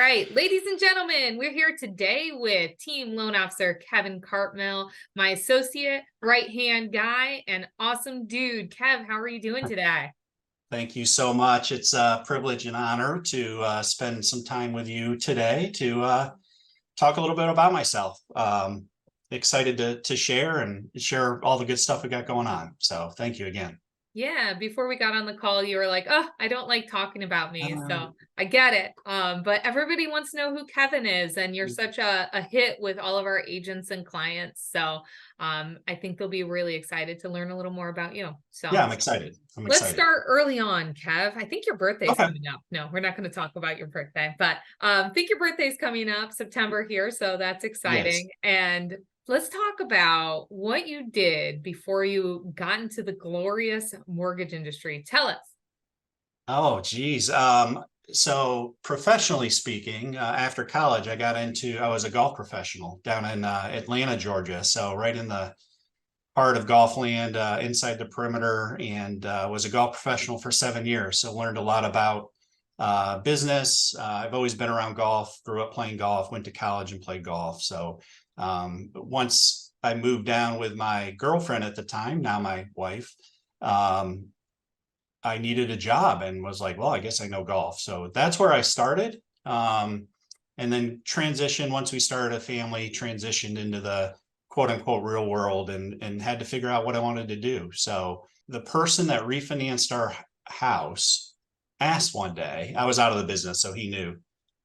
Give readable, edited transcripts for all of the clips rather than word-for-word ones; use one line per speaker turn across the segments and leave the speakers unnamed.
right, ladies and gentlemen, we're here today with Team Loan Officer Kevin Cartmill, my associate, right-hand guy, and awesome dude. Kev, how are you doing today?
Thank you so much. It's a privilege and honor to spend some time with you today to talk a little bit about myself. Excited to share and share all the good stuff we got going on. So thank you again.
Yeah, before we got on the call, you were like, "Oh, I don't like talking about me." So
Um,
I get it. But everybody wants to know who Kevin is, and you're such a hit with all of our agents and clients. So I think they'll be really excited to learn a little more about you. So
yeah, I'm excited. I'm
let's
excited.
start early on, Kev. I think your birthday's
Okay.
coming up. No, we're not going to talk about your birthday, but I think your birthday's coming up September here, so that's
Yes.
exciting. And let's talk about what you did before you got into the glorious mortgage industry. Tell us.
Oh, geez. So professionally speaking, after college, I was a golf professional down in Atlanta, Georgia. So right in the heart of golf land, inside the perimeter, and was a golf professional for 7 years. So learned a lot about business. I've always been around golf, grew up playing golf, went to college and played golf. So once I moved down with my girlfriend at the time, now my wife, um, I needed a job and was like, well, I guess I know golf. So that's where I started. And then transition once we started a family, transitioned into the quote unquote real world and had to figure out what I wanted to do. So the person that refinanced our house asked one day, I was out of the business, so he knew,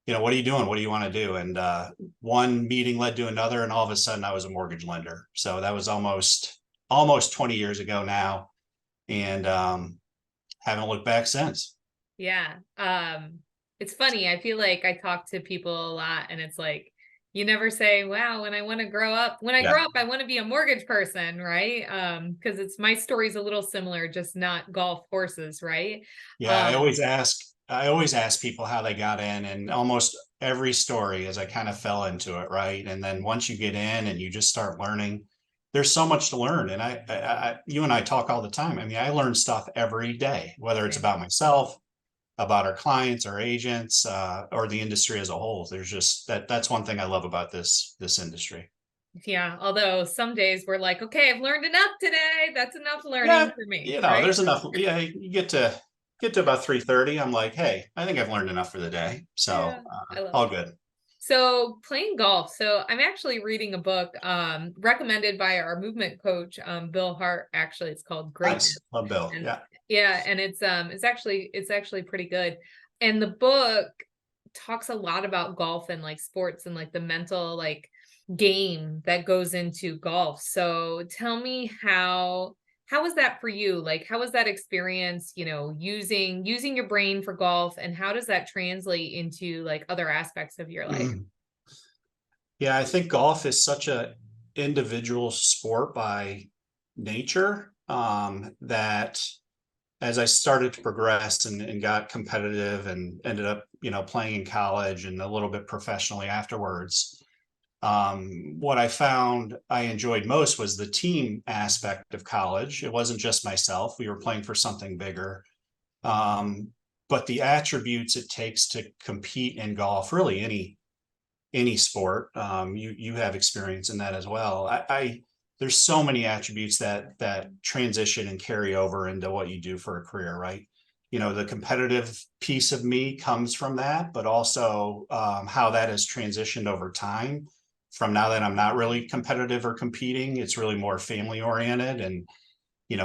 what are you doing? What do you want to do? And one meeting led to another, and all of a sudden I was a mortgage lender. So that was almost 20 years ago now. And haven't looked back since.
Yeah. It's funny. I feel like I talk to people a lot and it's like you never say, "Wow, when I want to grow up, when I
Yeah.
grow up, I want to be a mortgage person," right? Because it's my story's a little similar, just not golf horses, right?
Yeah.
Um,
I always ask people how they got in, and almost every story is I kind of fell into it, right? And then once you get in and you just start learning, there's so much to learn. And you and I talk all the time. I mean, I learn stuff every day, whether it's
Same.
about myself, about our clients, our agents, or the industry as a whole. There's just that's one thing I love about this industry.
Yeah, although some days we're like, "Okay, I've learned enough today. That's enough
Yeah,
learning for me," right?
there's enough. Yeah, you get to about 3:30. I'm like, hey, I think I've learned enough for the day.
Yeah,
So
I love
all
it.
good.
So playing golf. So I'm actually reading a book recommended by our movement coach, Bill Hart. Actually, it's called Greatness.
Nice. Love Bill.
And
Yeah.
yeah, and it's actually pretty good. And the book talks a lot about golf and like sports and like the mental like game that goes into golf. So tell me how was that for you? Like how was that experience, using your brain for golf and how does that translate into like other aspects of your life?
Mhm. Yeah, I think golf is such a individual sport by nature, that as I started to progress and got competitive and ended up, playing in college and a little bit professionally afterwards, what I found I enjoyed most was the team aspect of college. It wasn't just myself. We were playing for something bigger. Um, but the attributes it takes to compete in golf, really any sport, you have experience in that as well. I there's so many attributes that transition and carry over into what you do for a career, right? The competitive piece of me comes from that, but also how that has transitioned over time. From now that I'm not really competitive or competing, it's really more family oriented, and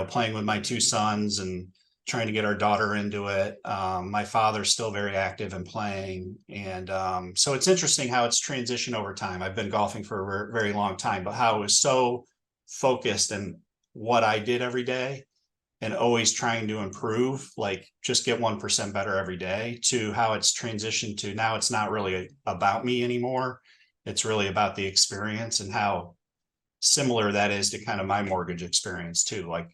playing with my two sons and trying to get our daughter into it. My father's still very active and playing. And so it's interesting how it's transitioned over time. I've been golfing for a very long time, but how it was so focused in what I did every day and always trying to improve, like just get 1% better every day, to how it's transitioned to now it's not really about me anymore. It's really about the experience and how similar that is to kind of my mortgage experience too. Like,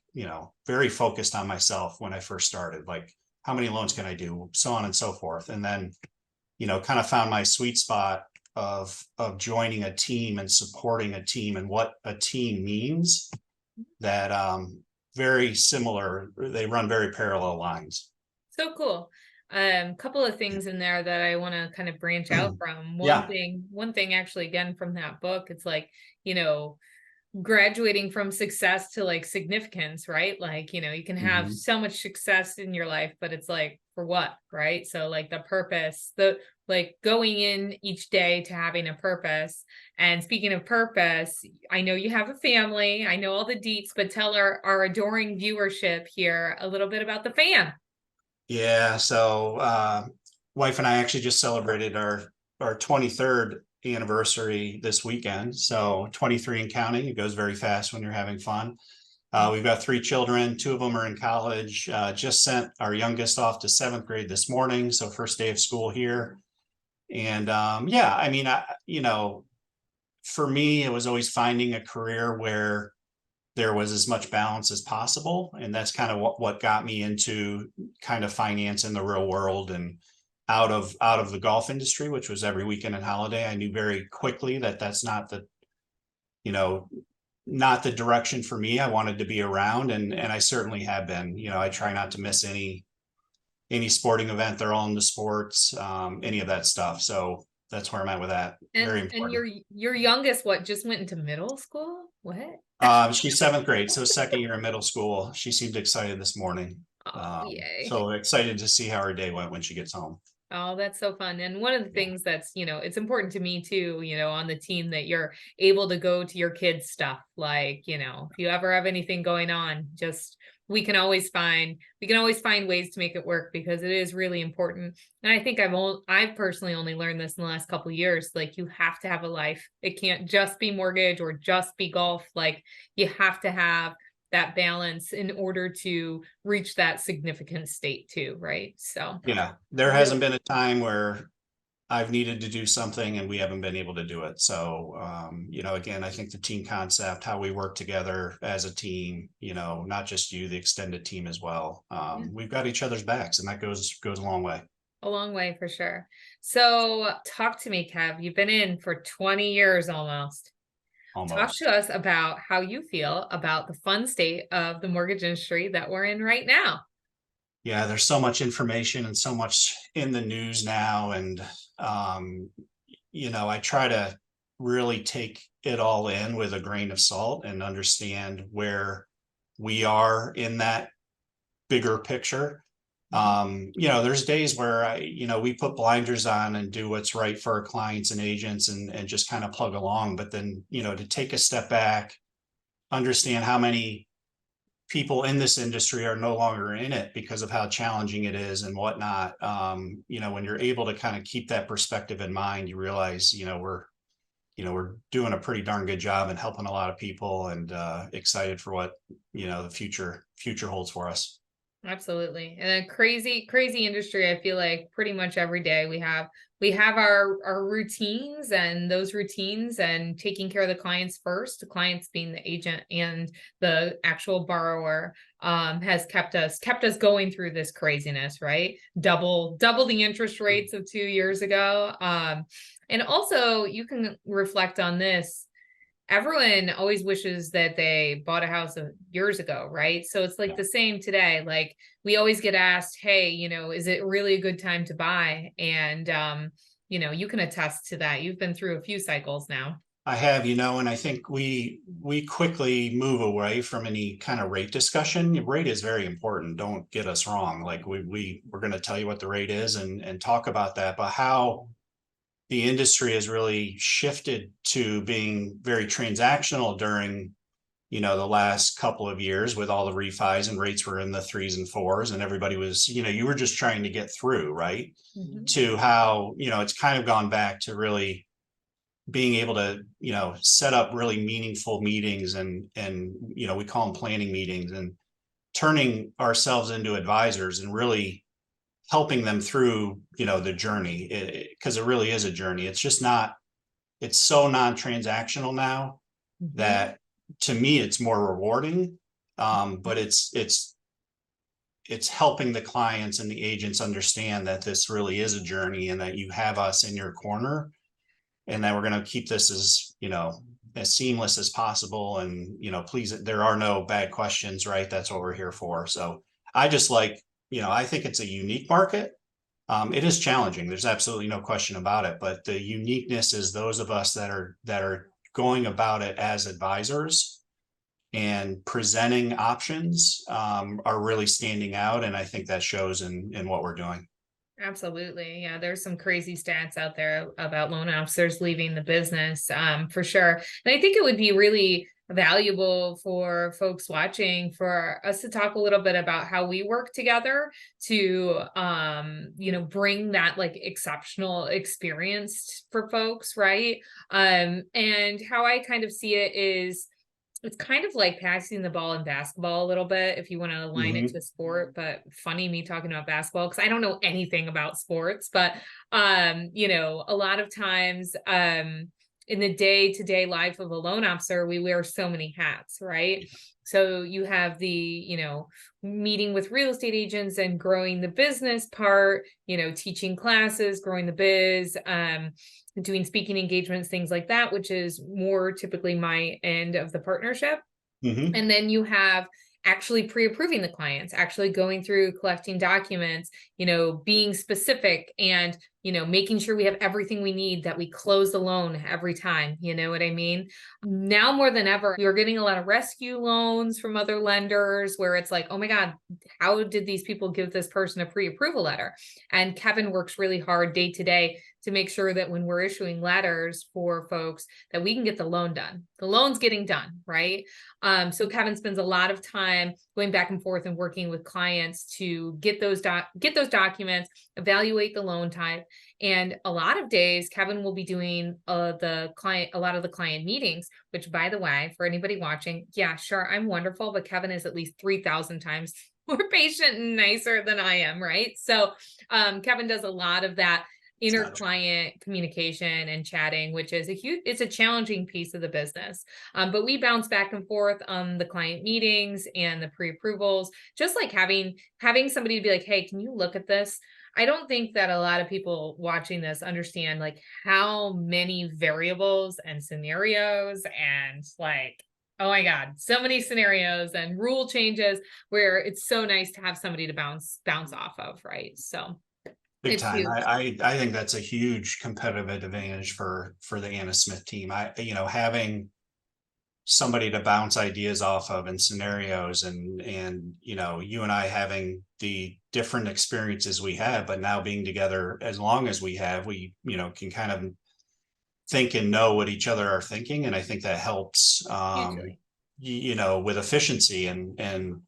very focused on myself when I first started, like how many loans can I do, so on and so forth. And then, kind of found my sweet spot of joining a team and supporting a team and what a team means, that very similar, they run very parallel lines.
So cool. Couple of things in there that I want to kind of branch out from.
Yeah.
One thing actually, again, from that book, it's like, you know, graduating from success to like significance, right? Like, you can have
Mhm.
so much success in your life, but it's like, for what, right? So like the purpose, the like going in each day to having a purpose. And speaking of purpose, I know you have a family, I know all the deets, but tell our adoring viewership here a little bit about the fam.
Yeah. So, wife and I actually just celebrated our 23rd anniversary this weekend. So 23 and counting. It goes very fast when you're having fun. We've got three children. Two of them are in college. Just sent our youngest off to seventh grade this morning. So first day of school here. And yeah, I mean, for me, it was always finding a career where there was as much balance as possible. And that's kind of what got me into kind of finance in the real world and out of the golf industry, which was every weekend and holiday. I knew very quickly that that's not the, you know, not the direction for me. I wanted to be around, and I certainly have been. I try not to miss any sporting event. They're all in the sports, any of that stuff. So that's where I'm at with that. Very
And
important.
your youngest, what, just went into middle school? What?
She's seventh grade, so second year in middle school. She seemed excited this morning.
Oh, yay.
So excited to see how her day went when she gets home.
Oh, that's so fun. And one of the
Yeah.
things that's, it's important to me too, on the team that you're able to go to your kids' stuff. Like, if you ever have anything going on, just we can always find ways to make it work because it is really important. And I think I've personally only learned this in the last couple of years. Like you have to have a life. It can't just be mortgage or just be golf. Like you have to have that balance in order to reach that significant state too, right? So
Yeah, there
really.
hasn't been a time where I've needed to do something and we haven't been able to do it. So, again, I think the team concept, how we work together as a team, not just you, the extended team as well. We've got each other's backs, and that goes a long way.
A long way for sure. So talk to me, Kev. You've been in for 20 years almost. Talk to
Almost.
us about how you feel about the fun state of the mortgage industry that we're in right now.
Yeah, there's so much information and so much in the news now, and um, I try to really take it all in with a grain of salt and understand where we are in that bigger picture.
Mhm.
There's days where we put blinders on and do what's right for our clients and agents and just kind of plug along. But then, to take a step back, understand how many people in this industry are no longer in it because of how challenging it is and whatnot. When you're able to kind of keep that perspective in mind, you realize, we're doing a pretty darn good job and helping a lot of people, and excited for what, the future holds for us.
Absolutely. And a crazy, crazy industry. I feel like pretty much every day we have our routines and those routines and taking care of the clients first, the clients being the agent and the actual borrower has kept us going through this craziness, right? Double the interest rates of 2 years ago. And also you can reflect on this. Everyone always wishes that they bought a house years ago, right? So it's like
Yeah.
the same today. Like we always get asked, hey, is it really a good time to buy? And you can attest to that. You've been through a few cycles now.
I have, and I think we quickly move away from any kind of rate discussion. Rate is very important. Don't get us wrong. Like we're going to tell you what the rate is and talk about that, but how the industry has really shifted to being very transactional during, the last couple of years with all the refis, and rates were in the threes and fours, and everybody was, you were just trying to get through, right?
Mhm.
To how, it's kind of gone back to really being able to, set up really meaningful meetings, and we call them planning meetings, and turning ourselves into advisors and really helping them through, the journey, because it really is a journey. It's just not, it's so non-transactional now
Mhm.
that, to me, it's more rewarding. But it's helping the clients and the agents understand that this really is a journey, and that you have us in your corner, and that we're going to keep this as, as seamless as possible. And, please, there are no bad questions, right? That's what we're here for. So I just like, I think it's a unique market. It is challenging. There's absolutely no question about it. But the uniqueness is those of us that are going about it as advisors and presenting options are really standing out. And I think that shows in what we're doing.
Absolutely. Yeah, there's some crazy stats out there about loan officers leaving the business, for sure. And I think it would be really valuable for folks watching for us to talk a little bit about how we work together to bring that like exceptional experience for folks, right? And how I kind of see it is it's kind of like passing the ball in basketball a little bit if you want to align it
Mm-hmm.
to sport, but funny me talking about basketball because I don't know anything about sports, but a lot of times in the day-to-day life of a loan officer, we wear so many hats, right? So you have the, meeting with real estate agents and growing the business part, teaching classes, growing the biz, doing speaking engagements, things like that, which is more typically my end of the partnership.
Mm-hmm.
And then you have actually pre-approving the clients, actually going through collecting documents, being specific and, making sure we have everything we need that we close the loan every time. You know what I mean? Now more than ever, you're getting a lot of rescue loans from other lenders where it's like, oh my God, how did these people give this person a pre-approval letter? And Kevin works really hard day to day to make sure that when we're issuing letters for folks that we can get the loan done. The loan's getting done, right? So Kevin spends a lot of time going back and forth and working with clients to get those documents, evaluate the loan type. And a lot of days, Kevin will be doing a lot of the client meetings, which by the way, for anybody watching, yeah, sure, I'm wonderful, but Kevin is at least 3,000 times more patient and nicer than I am, right? So Kevin does a lot of that inner client communication and chatting, which is it's a challenging piece of the business. But we bounce back and forth on the client meetings and the pre-approvals, just like having somebody to be like, hey, can you look at this? I don't think that a lot of people watching this understand like how many variables and scenarios and like, oh my God, so many scenarios and rule changes where it's so nice to have somebody to bounce off of, right? So
Big
it's
time.
huge.
I think that's a huge competitive advantage for the Anna Smith team. Having somebody to bounce ideas off of and scenarios and you and I having the different experiences we have, but now being together as long as we have, we can kind of think and know what each other are thinking. And I think that helps
Hugely.
with efficiency and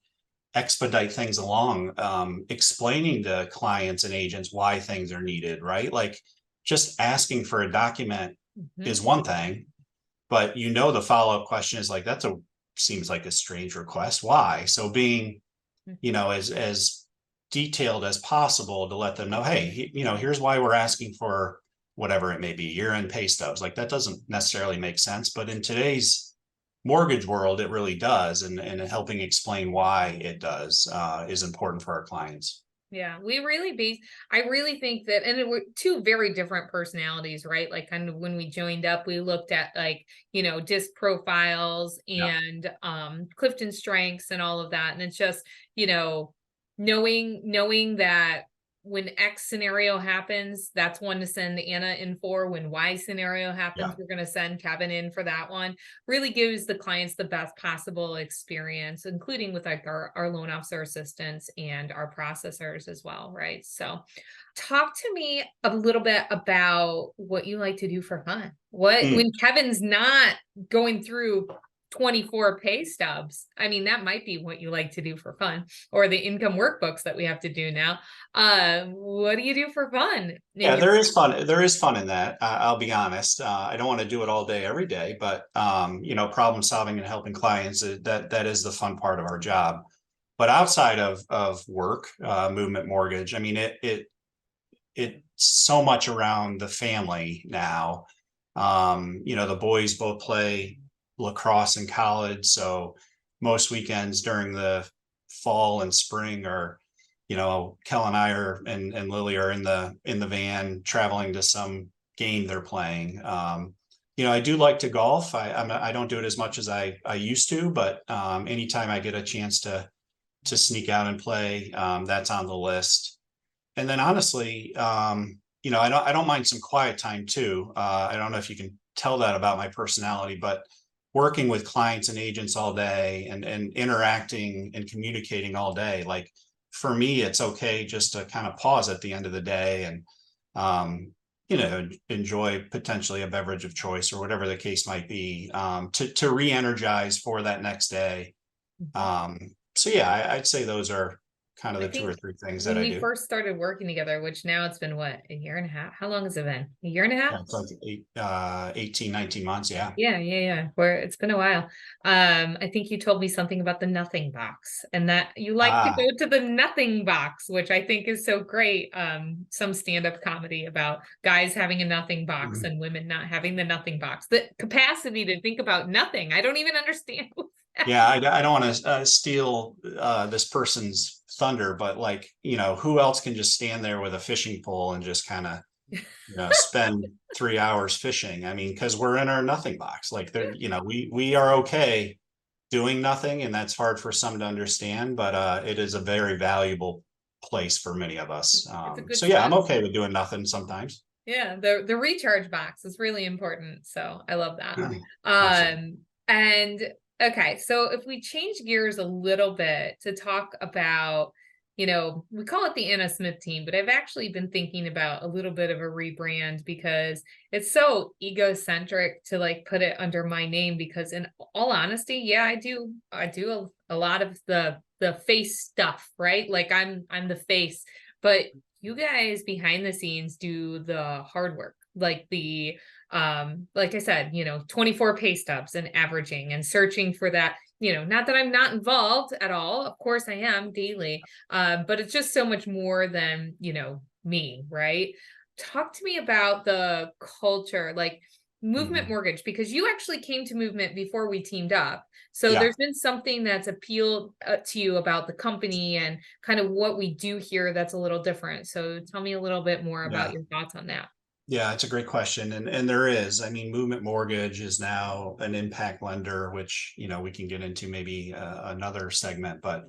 expedite things along, explaining to clients and agents why things are needed, right? Like just asking for a document is
Mhm.
one thing, but the follow-up question is like, seems like a strange request. Why? So being,
Mhm.
as detailed as possible to let them know, hey, here's why we're asking for whatever it may be, year-end pay stubs. Like that doesn't necessarily make sense, but in today's mortgage world, it really does. And helping explain why it does is important for our clients.
Yeah, I really think that, and it were two very different personalities, right? Like kind of when we joined up, we looked at like, disc profiles
Yeah.
and Clifton strengths and all of that. And it's just, you know, knowing that when X scenario happens, that's one to send Anna in for. When Y scenario happens,
Yeah.
we're going to send Kevin in for that one. Really gives the clients the best possible experience, including with like our loan officer assistants and our processors as well, right? So talk to me a little bit about what you like to do for fun.
Mm.
When Kevin's not going through 24 pay stubs, I mean, that might be what you like to do for fun, or the income workbooks that we have to do now. What do you do for fun in
Yeah,
your
there is fun. There is fun in that. I'll be honest. I don't want to do it all day, every day, but problem solving and helping clients, that is the fun part of our job. But outside of work, Movement Mortgage, I mean, it's so much around the family now. The boys both play lacrosse in college, so most weekends during the fall and spring are, Kel and I and Lily are in the van traveling to some game they're playing. I do like to golf. I don't do it as much as I used to, but anytime I get a chance to sneak out and play, that's on the list. And then honestly, I don't mind some quiet time too. I don't know if you can tell that about my personality, but working with clients and agents all day and interacting and communicating all day, like for me, it's okay just to kind of pause at the end of the day and, enjoy potentially a beverage of choice or whatever the case might be, to re-energize for that next day.
Mhm.
So yeah, I'd say those are kind of
I
the two or
think
three things that
when
I
we
do.
first started working together, which now it's been what, a year and a half? How long has it been? A year and a half?
Yeah, it's like 18, 19 months. Yeah.
Yeah, yeah, yeah. Where it's been a while. I think you told me something about the nothing box and that you like to
Ah,
go to the nothing box, which I think is so great. Some stand-up comedy about guys having a nothing box
mhm.
and women not having the nothing box. The capacity to think about nothing. I don't even understand what that
Yeah, I don't want to steal this person's thunder, but like, who else can just stand there with a fishing pole and just kind of, spend 3 hours fishing? I mean, because we're in our nothing box. Like there, we are okay doing nothing, and that's hard for some to understand, but it is a very valuable place for many of us.
it's a
So
good
yeah, I'm
spot.
okay with doing nothing sometimes.
Yeah, the recharge box is really important. So I love that.
Absolutely.
And okay, so if we change gears a little bit to talk about, we call it the Anna Smith team, but I've actually been thinking about a little bit of a rebrand because it's so egocentric to like put it under my name because in all honesty, yeah, I do a lot of the face stuff, right? Like I'm the face, but you guys behind the scenes do the hard work, like like I said, 24 pay stubs and averaging and searching for that. Not that I'm not involved at all, of course I am daily, but it's just so much more than me, right? Talk to me about the culture, like Movement
Mhm.
Mortgage, because you actually came to Movement before we teamed up. So
Yeah.
there's been something that's appealed to you about the company and kind of what we do here that's a little different. So tell me a little bit more about
Yeah.
your thoughts on that.
Yeah, it's a great question. And there is, I mean, Movement Mortgage is now an impact lender, which, we can get into maybe another segment. But,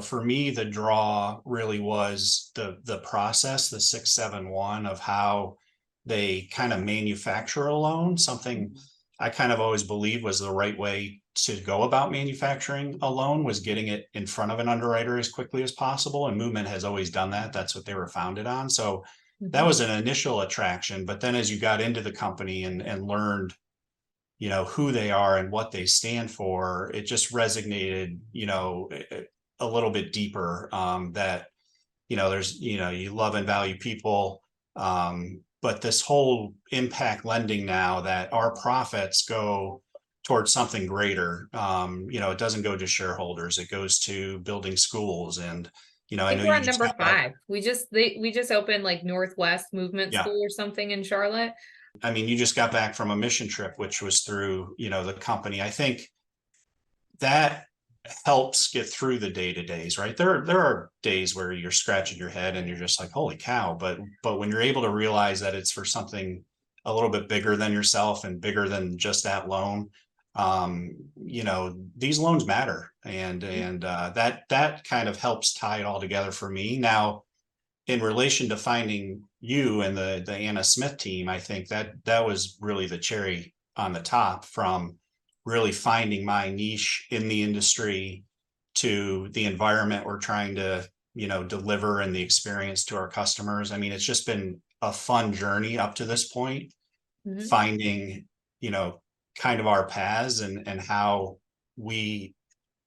for me, the draw really was the process, the 671 of how they kind of manufacture a loan, something I kind of always believed was the right way to go about manufacturing a loan was getting it in front of an underwriter as quickly as possible. And Movement has always done that. That's what they were founded on. So that
Mhm.
was an initial attraction, but then as you got into the company and learned, who they are and what they stand for, it just resonated, a little bit deeper, that, there's, you love and value people. But this whole impact lending now that our profits go towards something greater, it doesn't go to shareholders, it goes to building schools. And,
I
I
think
know
we're
you
on
just
number
got back.
5. We just opened like Northwest Movement
Yeah.
School or something in Charlotte.
I mean, you just got back from a mission trip, which was through, the company. I think that helps get through the day to days, right? There are days where you're scratching your head and you're just like, holy cow. But when you're able to realize that it's for something a little bit bigger than yourself and bigger than just that loan, these loans matter. And that kind of helps tie it all together for me. Now, in relation to finding you and the Anna Smith team, I think that was really the cherry on the top, from really finding my niche in the industry to the environment we're trying to, deliver and the experience to our customers. I mean, it's just been a fun journey up to this point,
Mhm.
finding, you know, kind of our paths and how we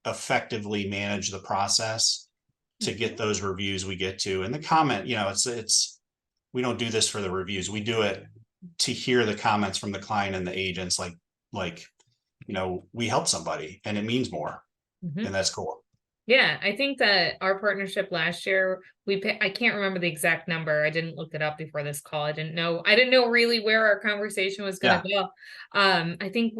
effectively manage the process to get
Mhm.
those reviews we get to. And the comment, it's we don't do this for the reviews. We do it to hear the comments from the client and the agents, like we help somebody and it means more. And
Mhm.
that's cool.
Yeah, I think that our partnership last year, I can't remember the exact number. I didn't look it up before this call. I didn't know really where our conversation was going
Yeah,
to go. I think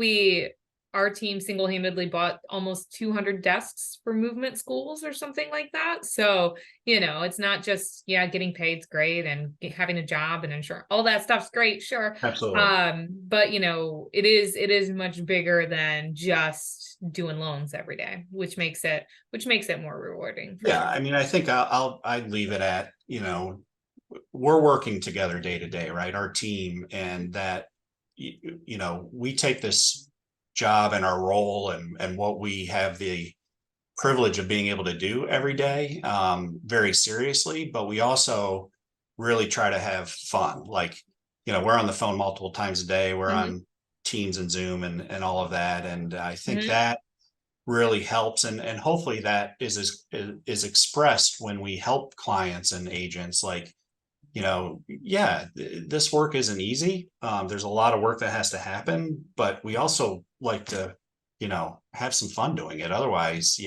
our team single-handedly bought almost 200 desks for movement schools or something like that. So, it's not just, yeah, getting paid's great and having a job and insurance, all that stuff's great, sure.
absolutely.
But it is much bigger than just doing loans every day, which makes it more rewarding for
Yeah,
sure.
I mean, I think I'd leave it at, we're working together day to day, right? Our team, and that, we take this job and our role and what we have the privilege of being able to do every day very seriously, but we also really try to have fun. Like, we're on the phone multiple times a day. We're
Hmm.
on Teams and Zoom and all of that. And I think
Hmm.
that really helps. And hopefully that is expressed when we help clients and agents. Like, yeah, this work isn't easy. There's a lot of work that has to happen, but we also like to, have some fun doing it. Otherwise,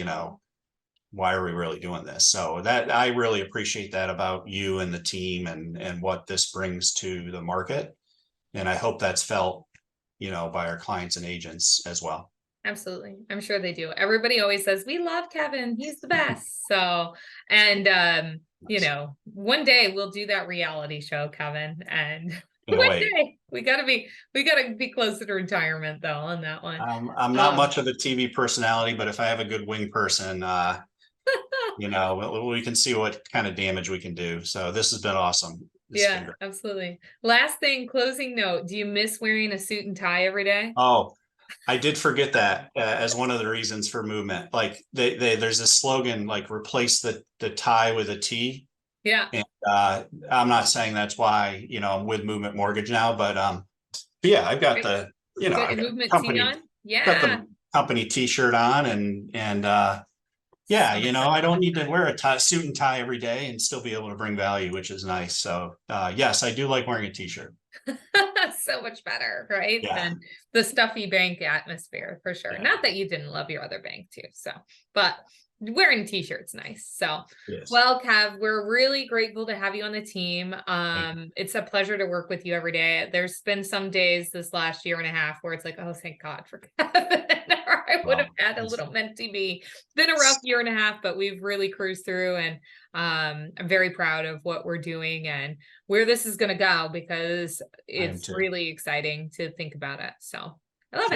why are we really doing this? So that I really appreciate that about you and the team and what this brings to the market. And I hope that's felt, by our clients and agents as well.
Absolutely. I'm sure they do. Everybody always says, we love Kevin. He's the best. So, and, one day we'll do that reality show, Kevin. And
In a
one
way,
day we gotta be closer to retirement though on that one.
I'm not
Um,
much of a TV personality, but if I have a good wing person, we can see what kind of damage we can do. So this has been awesome. This has been
yeah,
great.
absolutely. Last thing, closing note. Do you miss wearing a suit and tie every day?
Oh, I did forget that as one of the reasons for movement. Like there's a slogan like replace the tie with a T.
Yeah.
And I'm not saying that's why, I'm with Movement Mortgage now, but yeah, I've got
Great.
the,
You got
I
your
got
movement tee
company,
on?
got
Yeah.
the company t-shirt on and yeah,
So much
I
better.
don't need to wear a suit and tie every day and still be able to bring value, which is nice. So yes, I do like wearing a t-shirt.
So much better, right?
Yeah.
Than the stuffy bank atmosphere for sure.
Yeah.
Not that you didn't love your other bank too. So, but wearing t-shirts nice. So,
Yes.
well, Kev, we're really grateful to have you on the team.
Thank you.
It's a pleasure to work with you every day. There's been some days this last year and a half where it's like, oh, thank God for Kevin. Or I would have
Well,
had a little mentee be. It's been a rough year and a half, but we've really cruised through and I'm very proud of what we're doing and where this is going to go because
I am
it's
too.
really exciting to think about it. So I love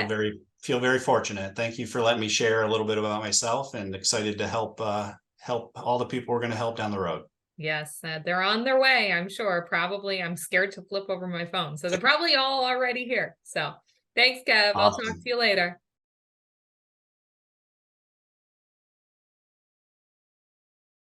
Feel
it.
very fortunate. Thank you for letting me share a little bit about myself and excited to help all the people we're going to help down the road.
Yes, they're on their way, I'm sure. Probably, I'm scared to flip over my phone. So they're probably all already here. So thanks, Kev. I'll talk
Awesome.
to you later.